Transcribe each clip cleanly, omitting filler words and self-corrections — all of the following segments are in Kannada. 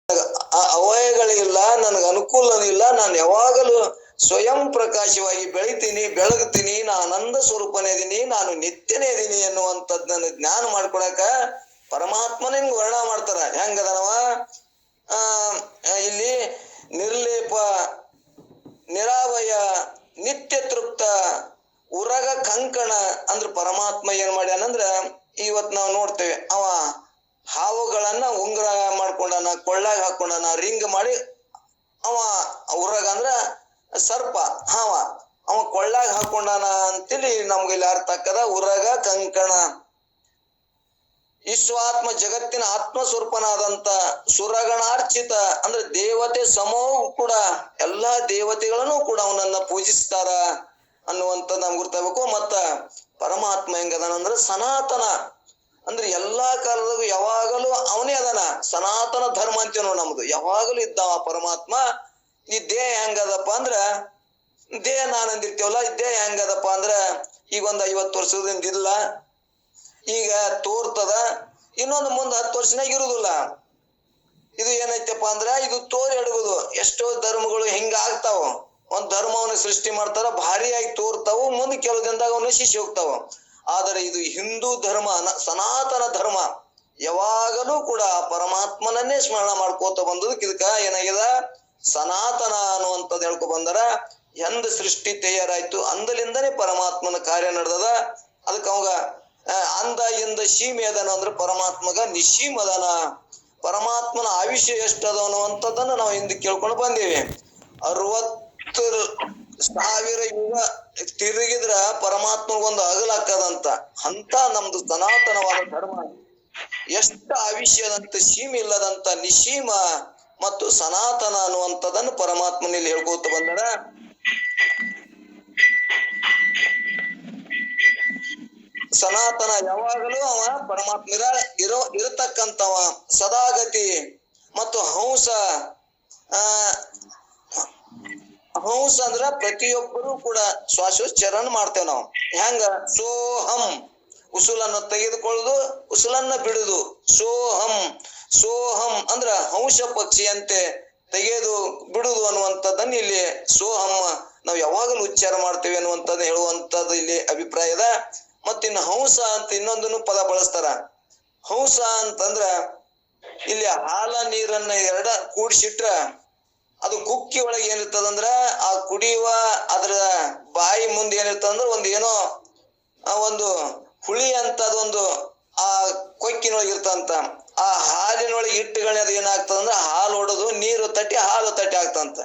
ಅವಯಗಳಿಲ್ಲ, ನನಗೆ ಅನುಕೂಲನೂ ಇಲ್ಲ, ನಾನು ಯಾವಾಗಲೂ ಸ್ವಯಂ ಪ್ರಕಾಶವಾಗಿ ಬೆಳಗ್ತೀನಿ, ನಾ ಆನಂದ ಸ್ವರೂಪನೇ ಇದೀನಿ, ನಾನು ನಿತ್ಯನೇ ಇದೀನಿ ಎನ್ನುವಂಥದ್ದನ್ನ ಜ್ಞಾನ ಮಾಡ್ಕೊಳಕ ಪರಮಾತ್ಮನ ವರ್ಣ ಮಾಡ್ತಾರ. ಹೆಂಗದನವ ಇಲ್ಲಿ ನಿರ್ಲೇಪ, ನಿರಾವಯ, ನಿತ್ಯ ತೃಪ್ತ, ಉರಗ ಕಂಕಣ ಅಂದ್ರ ಪರಮಾತ್ಮ ಏನ್ ಮಾಡ್ಯಾನಂದ್ರ ಇವತ್ ನಾವು ನೋಡ್ತೇವೆ, ಅವ ಹಾವುಗಳನ್ನ ಉಂಗುರ ಮಾಡ್ಕೊಂಡಾನ, ಕೊಳ್ಳಾಗ ಹಾಕೊಂಡಾನ, ರಿಂಗ್ ಮಾಡಿ ಅವ ಉರಗ ಅಂದ್ರ ಸರ್ಪ, ಅವ ಕೊಳ್ಳಾಗ ಹಾಕೊಂಡಾನ ಅಂತೇಳಿ ನಮ್ಗೆ ಇಲ್ಲಿ ಅರ್ಥ ಆಕ್ಕದ. ಉರಗ ಕಂಕಣ ವಿಶ್ವಾತ್ಮ ಜಗತ್ತಿನ ಆತ್ಮ ಸ್ವರೂಪನಾದಂತ ಸುರಗಣಾರ್ಚಿತ ಅಂದ್ರೆ ದೇವತೆ ಸಮೂಹ ಕೂಡ ಎಲ್ಲಾ ದೇವತೆಗಳನ್ನು ಕೂಡ ಅವನನ್ನ ಪೂಜಿಸ್ತಾರ ಅನ್ನುವಂಥದ್ದು ನಮ್ಗೆ ಗೊತ್ತಾಗಬೇಕು. ಮತ್ತ ಪರಮಾತ್ಮ ಹೆಂಗದನಂದ್ರ ಸನಾತನ ಅಂದ್ರೆ ಎಲ್ಲಾ ಕಾಲದಾಗೂ ಯಾವಾಗಲೂ ಅವನೇ ಅದನ. ಸನಾತನ ಧರ್ಮ ಅಂತೀವಿ ನಾವು, ನಮ್ದು ಯಾವಾಗಲೂ ಇದ್ದಾವ ಪರಮಾತ್ಮ. ಈ ದೇಹ ಹೆಂಗದಪ್ಪ ಅಂದ್ರ ದೇಹ ನಾನಂದಿರ್ತೇವಲ್ಲ, ಈ ದೇಹ ಹೆಂಗದಪ್ಪ ಅಂದ್ರ ಈಗ ಒಂದ್ 50 ವರ್ಷದಿಂದ ಇಲ್ಲ, ಈಗ ತೋರ್ತದ, ಇನ್ನೊಂದು ಮುಂದ್ 10 ವರ್ಷನಾಗ ಇರುದಿಲ್ಲ. ಇದು ಏನೈತಪ್ಪ ಅಂದ್ರ ಇದು ತೋರಿ ಅಡಗುದು. ಎಷ್ಟೋ ಧರ್ಮಗಳು ಹಿಂಗ ಆಗ್ತಾವ. ಒಂದ್ ಧರ್ಮವನ್ನ ಸೃಷ್ಟಿ ಮಾಡ್ತಾರ, ಭಾರಿಯಾಗಿ ತೋರ್ತಾವು, ಮುಂದೆ ಕೆಲವು ದಿನದಾಗ ಅವನ್ನ ಶಿಶಿ ಹೋಗ್ತಾವ. ಆದರೆ ಇದು ಹಿಂದೂ ಧರ್ಮ, ಸನಾತನ ಧರ್ಮ ಯಾವಾಗಲೂ ಕೂಡ ಪರಮಾತ್ಮನನ್ನೇ ಸ್ಮರಣ ಮಾಡ್ಕೋತ ಬಂದದಕ್ಕೆ ಇದಕ್ಕ ಏನಾಗ್ಯದ ಸನಾತನ ಅನ್ನುವಂಥದ್ದು ಹೇಳ್ಕೊ ಬಂದಾರ. ಎಂದ ಸೃಷ್ಟಿ ತಯಾರಾಯ್ತು ಅಂದಲಿಂದನೇ ಪರಮಾತ್ಮನ ಕಾರ್ಯ ನಡೆದದ. ಅದಕ್ಕೆ ಅವಾಗ ಅಂದ ಇಂದ ಸೀಮೆ ಅದನ ಅಂದ್ರೆ ಪರಮಾತ್ಮಗ ನಿಶೀಮ ಅದನ. ಪರಮಾತ್ಮನ ಆಯುಷ್ಯ ಎಷ್ಟದ ಅನ್ನುವಂಥದ್ದನ್ನ ನಾವು ಹಿಂದೆ ಕೇಳ್ಕೊಂಡು ಬಂದೇವಿ. 60,000 ಯುಗ ತಿರುಗಿದ್ರ ಪರಮಾತ್ಮಗೊಂದು ಅಗಲಾಕದಂತ. ಅಂತ ನಮ್ದು ಸನಾತನವಾದ ಧರ್ಮ ಎಷ್ಟು ಆಯುಷ್ಯದಂತ ಸೀಮೆ ಇಲ್ಲದಂತ ನಿಶೀಮ ಮತ್ತು ಸನಾತನ ಅನ್ನುವಂಥದ್ದನ್ನು ಪರಮಾತ್ಮನಲ್ಲಿ ಹೇಳ್ಕೋತ ಬಂದರ. ಸನಾತನ ಯಾವಾಗಲೂ ಅವ ಪರಮಾತ್ಮ ಇರತಕ್ಕಂತವ ಸದಾಗತಿ. ಮತ್ತು ಹಂಸ ಅಂದ್ರ ಪ್ರತಿಯೊಬ್ಬರು ಕೂಡ ಶ್ವಾಸೋಚ್ಚಾರಣ ಮಾಡ್ತೇವೆ ನಾವು. ಹೆಂಗ ಸೋಹಂ ಉಸುಲನ್ನು ತೆಗೆದುಕೊಳ್ಳುದು, ಉಸುಲನ್ನ ಬಿಡುದು. ಸೋಹಂ ಅಂದ್ರ ಹಂಸ ಪಕ್ಷಿಯಂತೆ ತೆಗೆದು ಬಿಡುದು ಅನ್ನುವಂಥದ್ದನ್ನ ಇಲ್ಲಿ ಸೋಹಂ ನಾವು ಯಾವಾಗಲೂ ಉಚ್ಚಾರ ಮಾಡ್ತೇವೆ ಅನ್ನುವಂಥದ್ದು ಹೇಳುವಂಥದ್ದು ಇಲ್ಲಿ ಅಭಿಪ್ರಾಯದ. ಮತ್ತಿನ್ನು ಹಂಸ ಅಂತ ಇನ್ನೊಂದನ್ನು ಪದ ಬಳಸ್ತಾರ. ಹಂಸ ಅಂತಂದ್ರ ಇಲ್ಲಿ ಹಾಲ ನೀರನ್ನ ಎರಡ ಕೂಡಿಸಿಟ್ರ ಅದು ಕುಕ್ಕಿ ಒಳಗೆ ಏನಿರ್ತದಂದ್ರ ಆ ಕುಡಿಯುವ ಅದ್ರ ಬಾಯಿ ಮುಂದೆ ಏನಿರ್ತದಂದ್ರ ಒಂದು ಏನೋ ಒಂದು ಹುಳಿ ಅಂತದೊಂದು ಆ ಕೊಕ್ಕಿನೊಳಗೆ ಇರ್ತಂತ. ಆ ಹಾಲಿನೊಳಗೆ ಹಿಟ್ಟುಗಳನ್ನ ಅದು ಏನಾಗ್ತದಂದ್ರ ಹಾಲು ಹೊಡೆದು ನೀರು ತಟ್ಟಿ ಹಾಲು ತಟ್ಟಿ ಆಗ್ತಂತ.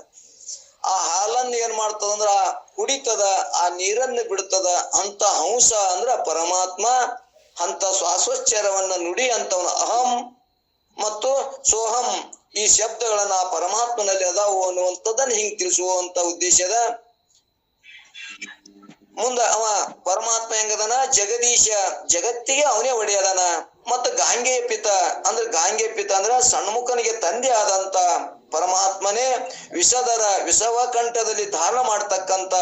ಆ ಹಾಲನ್ನ ಏನ್ ಮಾಡ್ತದಂದ್ರ ಕುಡಿತದ, ಆ ನೀರನ್ನ ಬಿಡ್ತದ. ಅಂತ ಹಂಸ ಅಂದ್ರ ಪರಮಾತ್ಮ. ಅಂತ ಶ್ವಾಸೋಚ್ಚಾರವನ್ನ ನುಡಿ ಅಂತವನ ಅಹಂ ಮತ್ತು ಸೋಹಂ ಈ ಶಬ್ದಗಳನ್ನ ಆ ಪರಮಾತ್ಮನಲ್ಲಿ ಅದಾವು ಅನ್ನುವಂಥದ್ದನ್ನ ಹಿಂಗ್ ತಿಳಿಸುವಂತ ಉದ್ದೇಶದ. ಮುಂದ ಅವ ಪರಮಾತ್ಮ ಹೆಂಗದನ ಜಗದೀಶ, ಜಗತ್ತಿಗೆ ಅವನೇ ಒಡೆಯದನ. ಮತ್ತ ಗಾಂಗೆಯ ಪಿತ ಅಂದ್ರ ಸಣ್ಮುಖನಿಗೆ ತಂದೆ ಆದಂತ ಪರಮಾತ್ಮನೇ. ವಿಷವ ಕಂಠದಲ್ಲಿ ಧಾರಣ ಮಾಡ್ತಕ್ಕಂತ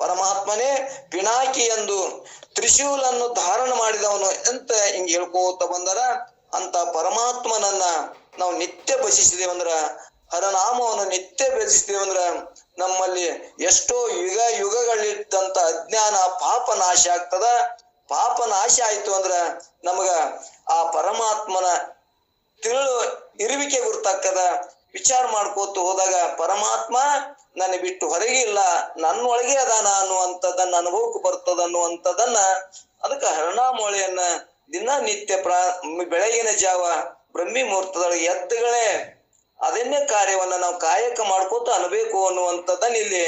ಪರಮಾತ್ಮನೇ. ಪಿನಾಕಿ ಎಂದು ತ್ರಿಶೂಲನ್ನು ಧಾರಣ ಮಾಡಿದವನು ಅಂತ ಹಿಂಗ್ ಹೇಳ್ಕೋತ ಬಂದರ. ಅಂತ ಪರಮಾತ್ಮನನ್ನ ನಾವು ನಿತ್ಯ ಭಜಿಸಿದೇವಂದ್ರ, ಹರನಾಮವನ್ನು ನಿತ್ಯ ಭಜಿಸಿದೇವಂದ್ರ ನಮ್ಮಲ್ಲಿ ಎಷ್ಟೋ ಯುಗಗಳಿದ್ದಂತ ಅಜ್ಞಾನ ಪಾಪ ನಾಶ ಆಗ್ತದ. ಪಾಪ ನಾಶ ಆಯ್ತು ಅಂದ್ರ ನಮಗ ಆ ಪರಮಾತ್ಮನ ಇರುವಿಕೆ ಗುರ್ತಾಗ್ತದ. ವಿಚಾರ ಮಾಡ್ಕೋತ ಹೋದಾಗ ಪರಮಾತ್ಮ ನನ್ನ ಬಿಟ್ಟು ಹೊರಗೆ ಇಲ್ಲ, ನನ್ನೊಳಗೆ ಅದಾನ ಅನ್ನುವಂಥದ್ದನ್ನ ಅನುಭವಕ್ಕೆ ಬರ್ತದ ಅನ್ನುವಂಥದ್ದನ್ನ. ಅದಕ್ಕೆ ಹರನಾಮೊಳೆಯನ್ನ ದಿನ ನಿತ್ಯ ಬೆಳಗಿನ ಜಾವ ಬ್ರಹ್ಮಿ ಮುಹೂರ್ತದೊಳಗೆ ಎದ್ದುಗಳೇ ಅದನ್ನೇ ಕಾರ್ಯವನ್ನ ನಾವು ಕಾಯಕ ಮಾಡ್ಕೋತ ಅನ್ಬೇಕು ಅನ್ನುವಂಥದ್ದನ್ನ ಇಲ್ಲಿ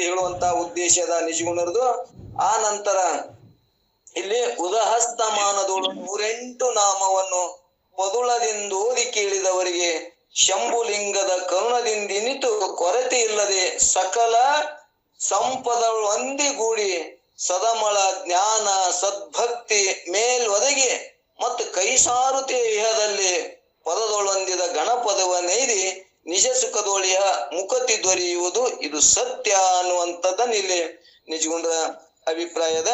ಹೇಳುವಂತ ಉದ್ದೇಶದ ನಿಜಗುಣರದು. ಆ ನಂತರ ಇಲ್ಲಿ ಉದಹಸ್ತಮಾನದೋಳು 108 ನಾಮವನ್ನು ಪದುಳದಿಂದ ಓದಿ ಕೇಳಿದವರಿಗೆ ಶಂಭುಲಿಂಗದ ಕರುಣದಿಂದಿನಿತು ಕೊರತೆ ಇಲ್ಲದೆ ಸಕಲ ಸಂಪದಗಳು ಒಂದಿಗೂಡಿ ಸದಮಳ ಜ್ಞಾನ ಸದ್ಭಕ್ತಿ ಮೇಲ್ವದಗಿ ಮತ್ತು ಕೈಸಾರುತೆ ಇಹದಲ್ಲಿ ಪದದೊಳೊಂದಿದ ಗಣಪದವನ್ನೈದಿ ನಿಜ ಸುಖದೊಳಿಯ ಮುಖತಿ ದೊರೆಯುವುದು ಇದು ಸತ್ಯ ಅನ್ನುವಂಥದ್ದನ್ನ ಇಲ್ಲಿ ನಿಜಗುಂಡ ಅಭಿಪ್ರಾಯದ.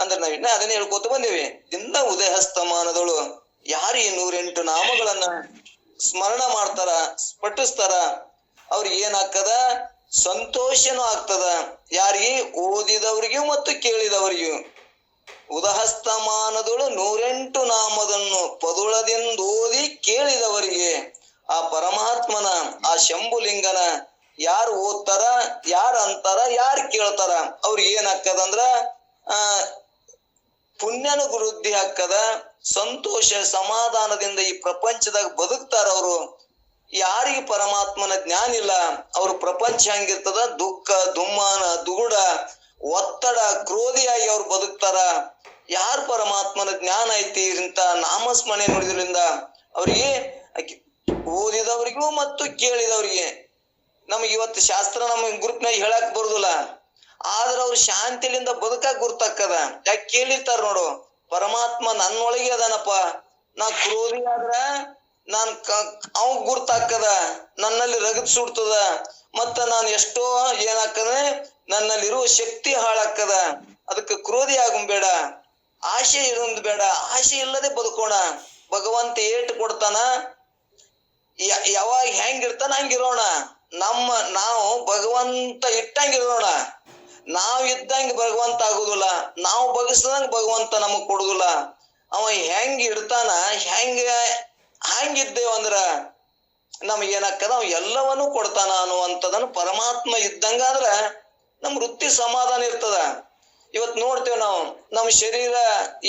ಅಂದ್ರೆ ನಾವಿನ್ನ ಅದನ್ನೇ ಹೇಳ್ಕೋತ ಬಂದೇವಿ. ದಿನ ಉದಯಸ್ತಮಾನದಳು ಯಾರು ಈ 108 ನಾಮಗಳನ್ನ ಸ್ಮರಣ ಮಾಡ್ತಾರ, ಪಠಿಸ್ತಾರ, ಅವ್ರಿಗೆ ಏನಾಗ್ತದ? ಸಂತೋಷನೂ ಆಗ್ತದ. ಯಾರಿಗೆ? ಓದಿದವರಿಗೂ ಮತ್ತು ಕೇಳಿದವರಿಗೂ. ಉದಹಸ್ತಮಾನದೊಳು 108 ನಾಮದನ್ನು ಪದುಳದಿಂದ ಓದಿ ಕೇಳಿದವರಿಗೆ ಆ ಪರಮಾತ್ಮನ, ಆ ಶಂಭುಲಿಂಗನ ಯಾರು ಓದ್ತಾರ, ಯಾರು ಅಂತಾರ, ಯಾರು ಕೇಳ್ತಾರ, ಅವ್ರಿಗೆ ಏನಾಗ್ತದಂದ್ರ ಪುಣ್ಯನು ವೃದ್ಧಿ ಆಗ್ತದ. ಸಂತೋಷ ಸಮಾಧಾನದಿಂದ ಈ ಪ್ರಪಂಚದಾಗ ಬದುಕ್ತಾರ ಅವರು. ಯಾರಿಗೆ ಪರಮಾತ್ಮನ ಜ್ಞಾನ ಇಲ್ಲ, ಅವ್ರ ಪ್ರಪಂಚ ಹೆಂಗಿರ್ತದ? ದುಃಖ, ದುಮ್ಮಾನ, ದುಗುಡ, ಒತ್ತಡ, ಕ್ರೋಧಿಯಾಗಿ ಅವ್ರು ಬದುಕ್ತಾರ. ಯಾರು ಪರಮಾತ್ಮನ ಜ್ಞಾನ ಐತಿ, ಇಂತ ನಾಮಸ್ಮರಣೆ ನೋಡಿದ್ರಿಂದ ಅವ್ರಿಗೆ, ಓದಿದವರಿಗೂ ಮತ್ತು ಕೇಳಿದವರಿಗೆ. ನಮ್ಗೆ ಇವತ್ತು ಶಾಸ್ತ್ರ ನಮ್ಮ ಗ್ರೂಪ್ನಾಗ ಹೇಳಕ್ ಬರುದಿಲ್ಲ, ಆದ್ರ ಅವ್ರು ಶಾಂತಿಲಿಂದ ಬದುಕಾಕ್ ಗುರ್ತಾಕದ. ಯಾಕೆ ಕೇಳಿರ್ತಾರ ನೋಡು, ಪರಮಾತ್ಮ ನನ್ನೊಳಗೆ ಅದಾನಪ್ಪ, ನಾ ಕ್ರೋಧಿ ಆದ್ರ ಅವ್ ಗುರ್ತಾಕದ, ನನ್ನಲ್ಲಿ ರಗತ್ ಸುಡ್ತದ, ಮತ್ತ ನಾನು ಎಷ್ಟೋ ಏನಾಕದ, ನನ್ನಲ್ಲಿರುವ ಶಕ್ತಿ ಹಾಳಾಕದ. ಅದಕ್ಕೆ ಕ್ರೋಧಿ ಆಗಬೇಡ, ಆಸೆ ಇರೋದ್ ಬೇಡ. ಆಸೆ ಇಲ್ಲದೆ ಬದುಕೋಣ. ಭಗವಂತ ಏಟು ಕೊಡ್ತಾನ, ಯಾವಾಗ ಹೆಂಗಿರ್ತಾನ ಹಂಗಿರೋಣ. ನಾವು ಭಗವಂತ ಇಟ್ಟಂಗಿರೋಣ. ನಾವ್ ಇದ್ದಂಗ ಭಗವಂತ ಆಗುದಿಲ್ಲ, ನಾವು ಬಗಸ್ದಂಗ ಭಗವಂತ ನಮಗ್ ಕೊಡುದಿಲ್ಲ. ಅವ ಹೆಂಗ್ ಇಡ್ತಾನ, ಹಂಗಿದ್ದೇವಂದ್ರ ನಮಗೇನಾಕದ, ಅವ ಎಲ್ಲವನ್ನೂ ಕೊಡ್ತಾನ ಅನ್ನುವಂಥದನ್ನು ಪರಮಾತ್ಮ ಇದ್ದಂಗಾದ್ರ ನಮ್ ವೃತ್ತಿ ಸಮಾಧಾನ ಇರ್ತದ. ಇವತ್ ನೋಡ್ತೇವೆ ನಾವು, ನಮ್ ಶರೀರ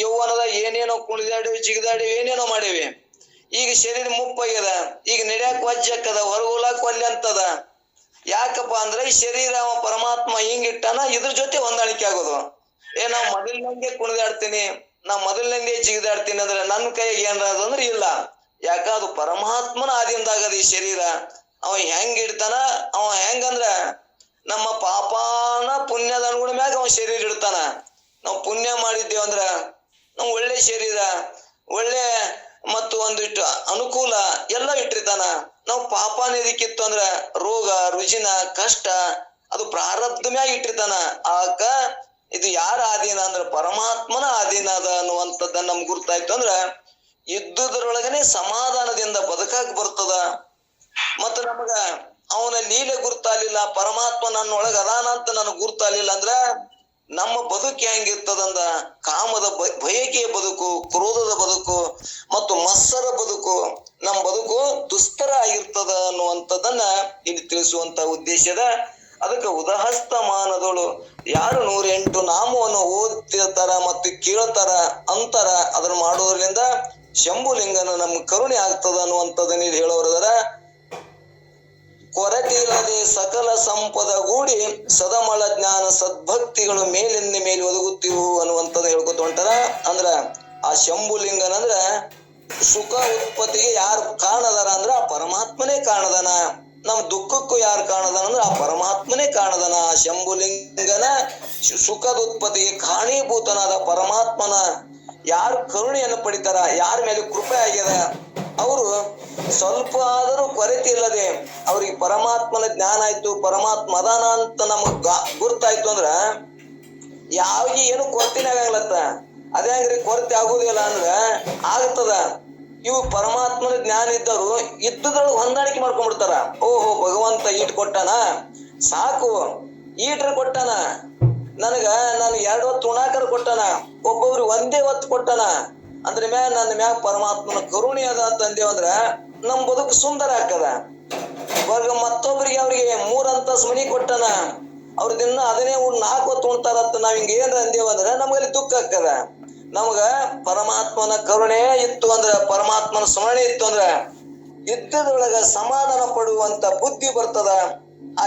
ಯೌವನದ ಏನೇನೋ ಕುಣಿದಾಡಿವಿ, ಜಿಗಿದಾಡಿವಿ, ಏನೇನೋ ಮಾಡೇವಿ. ಈಗ ಶರೀರ ಮುಪ್ಪಾಗ್ಯದ, ಈಗ ನಡೆಯಾಕ ವಜ್ಜಕ್ಕದ, ಹೊರಗೋಲಾಕ ಒಲ್ಲೆ ಅಂತದ. ಯಾಕಪ್ಪ ಅಂದ್ರೆ ಈ ಶರೀರ ಅವ ಪರಮಾತ್ಮ ಹಿಂಗಿಟ್ಟಾನ, ಇದ್ರ ಜೊತೆ ಹೊಂದಾಣಿಕೆ ಆಗೋದು. ನಾವ್ ಮೊದಲಿನಂಗೆ ಕುಣಿದಾಡ್ತೀನಿ, ನಾವ್ ಮೊದಲಿನಂಗೆ ಜಿಗಿದಾಡ್ತೀನಿ ಅಂದ್ರೆ ನನ್ನ ಕೈಗೆ ಏನಾರ ಅಂದ್ರೆ ಇಲ್ಲ. ಯಾಕ? ಅದು ಪರಮಾತ್ಮನ ಆದಿಂದಾಗದ ಈ ಶರೀರ. ಅವ ಹೆಂಗ್ ಇಡ್ತಾನ, ಅವ ಹೆಂಗಂದ್ರ ನಮ್ಮ ಪಾಪಾನ ಪುಣ್ಯದ ಅನುಗುಣ ಮ್ಯಾಗ ಅವ ಶರೀರ ಇಡ್ತಾನ. ನಾವು ಪುಣ್ಯ ಮಾಡಿದ್ದೇವಂದ್ರ ನಾವು ಒಳ್ಳೆ ಶರೀರ, ಒಳ್ಳೆ ಮತ್ತು ಒಂದಿಟ್ಟು ಅನುಕೂಲ ಎಲ್ಲ ಇಟ್ಟಿರ್ತಾನ. ನಾವು ಪಾಪ ಇದಕ್ಕಿತ್ತು ಅಂದ್ರ ರೋಗ, ರುಜಿನ, ಕಷ್ಟ ಅದು ಪ್ರಾರಬ್ಧ ಮ್ಯಾಗ ಇಟ್ಟಿರ್ತಾನ. ಆಕ ಇದು ಯಾರ ಆಧೀನ ಅಂದ್ರ ಪರಮಾತ್ಮನ ಆಧೀನ ಅದ ಅನ್ನುವಂಥದ್ದನ್ನ ನಮ್ಗೆ ಗುರ್ತಾಯ್ತು ಅಂದ್ರ ಇದ್ದುದ್ರೊಳಗನೆ ಸಮಾಧಾನದಿಂದ ಬದುಕಾಕ್ ಬರ್ತದ. ಮತ್ತ ನಮಗ ಅವನ ಲೀಲೆ ಗುರ್ತಾಲಿಲ್ಲ, ಪರಮಾತ್ಮ ನನ್ನೊಳಗ ಅದಾನ ಅಂತ ನನಗ್ ಗುರ್ತಾಲಿಲ್ಲ ಅಂದ್ರ ನಮ್ಮ ಬದುಕು ಹೆಂಗಿರ್ತದಂದ ಕಾಮದ ಬಯಕೆಯ ಬದುಕು, ಕ್ರೋಧದ ಬದುಕು ಮತ್ತು ಮತ್ಸರ ಬದುಕು, ನಮ್ಮ ಬದುಕು ದುಸ್ತರ ಆಗಿರ್ತದ ಅನ್ನುವಂಥದ್ದನ್ನ ಇಲ್ಲಿ ತಿಳಿಸುವಂತ ಉದ್ದೇಶದ. ಅದಕ್ಕೆ ಉದಹಸ್ತಮಾನದಳು ಯಾರು 108 ನಾಮವನ್ನು ಓದ್ತಿರ್ತಾರ ಮತ್ತು ಕೇಳ್ತಾರ ಅಂತಾರ, ಅದನ್ನ ಮಾಡೋದ್ರಿಂದ ಶಂಭುಲಿಂಗನ ನಮ್ ಕರುಣೆ ಆಗ್ತದ ಅನ್ನುವಂಥದ್ದನ್ನ ಇಲ್ಲಿ ಹೇಳೋರದರ. ಕೊರತೆ ಇಲ್ಲದೆ ಸಕಲ ಸಂಪದ ಗೂಡಿ ಸದಮಳ ಜ್ಞಾನ ಸದ್ಭಕ್ತಿಗಳು ಮೇಲಿಂದ ಮೇಲೆ ಒದಗುತ್ತಿವು ಅನ್ನುವಂಥದ್ದು ಹೇಳ್ಕೊತ ಹೊಂಟಾರ. ಅಂದ್ರ ಆ ಶಂಭುಲಿಂಗನಂದ್ರ ಸುಖ ಉತ್ಪತ್ತಿಗೆ ಯಾರು ಕಾರಣದಾರ ಅಂದ್ರ ಆ ಪರಮಾತ್ಮನೇ ಕಾರಣದಾನ. ನಮ್ ದುಃಖಕ್ಕೂ ಯಾರು ಕಾರಣದಾನ ಅಂದ್ರ ಆ ಪರಮಾತ್ಮನೇ ಕಾರಣದಾನ. ಆ ಶಂಭುಲಿಂಗನ ಸುಖದ ಉತ್ಪತ್ತಿಗೆ ಕಾರಣೀಭೂತನಾದ ಪರಮಾತ್ಮನ ಯಾರು ಕರುಣೆಯನ್ನು ಪಡಿತಾರ, ಯಾರ ಮೇಲೆ ಕೃಪೆ ಆಗ್ಯದ, ಅವರು ಸ್ವಲ್ಪ ಆದರೂ ಕೊರತೆ ಇಲ್ಲದೆ ಅವ್ರಿಗೆ ಪರಮಾತ್ಮನ ಜ್ಞಾನ ಆಯ್ತು, ಪರಮಾತ್ಮ ಅದಾನ ಅಂತ ನಮಗ್ ಗುರ್ತಾಯ್ತು ಅಂದ್ರ ಯಾವಾಗ ಏನು ಕೊರತೆನೇ ಆಗಲತ್ತ. ಅದೇ ಹಂಗ್ರಿ ಕೊರತೆ ಆಗುದಿಲ್ಲ ಅಂದ್ರ ಆಗ್ತದ. ಇವು ಪರಮಾತ್ಮನ ಜ್ಞಾನ ಇದ್ದವರು ಇದ್ದುದ್ರೊಳಗೆ ಹೊಂದಾಣಿಕೆ ಮಾಡ್ಕೊಂಡ್ಬಿಡ್ತಾರ. ಓಹೋ, ಭಗವಂತ ಈಟ್ ಕೊಟ್ಟಾನ, ಸಾಕು, ಈಟ್ರ ಕೊಟ್ಟಾನ, ನನಗ 2 ಹೊತ್ತು ಉಣಾಕರ ಕೊಟ್ಟಾನ, ಒಬ್ಬೊಬ್ರಿಗೆ ಒಂದೇ ಹೊತ್ತು ಕೊಟ್ಟಾನ ಅಂದ್ರ ಮ್ಯಾಗ ನನ್ನ ಮ್ಯಾಗ ಪರಮಾತ್ಮನ ಕರುಣೆ ಅದ ಅಂತಂದೇವಂದ್ರ ನಮ್ ಬದುಕು ಸುಂದರ ಆಗ್ತದ. ಮತ್ತೊಬ್ರಿಗೆ ಅವ್ರಿಗೆ 3 ಅಂತಸ್ ಮನಿ ಕೊಟ್ಟಾನ, ಅವ್ರ ದಿನ ಅದನ್ನೇ 4 ಹೊತ್ತು ಉಣ್ತಾರತ್ತ ನಾವ್ ಹಿಂಗ ಏನ್ರ ಅಂದೇವಂದ್ರ ನಮ್ಗಲ್ಲಿ ದುಃಖ ಆಗ್ತದ. ನಮಗ ಪರಮಾತ್ಮನ ಕರುಣೆ ಇತ್ತು ಅಂದ್ರ, ಪರಮಾತ್ಮನ ಸ್ಮರಣೆ ಇತ್ತು ಅಂದ್ರ ಇದ್ದದ್ರೊಳಗ ಸಮಾಧಾನ ಪಡುವಂತ ಬುದ್ಧಿ ಬರ್ತದ. ಆ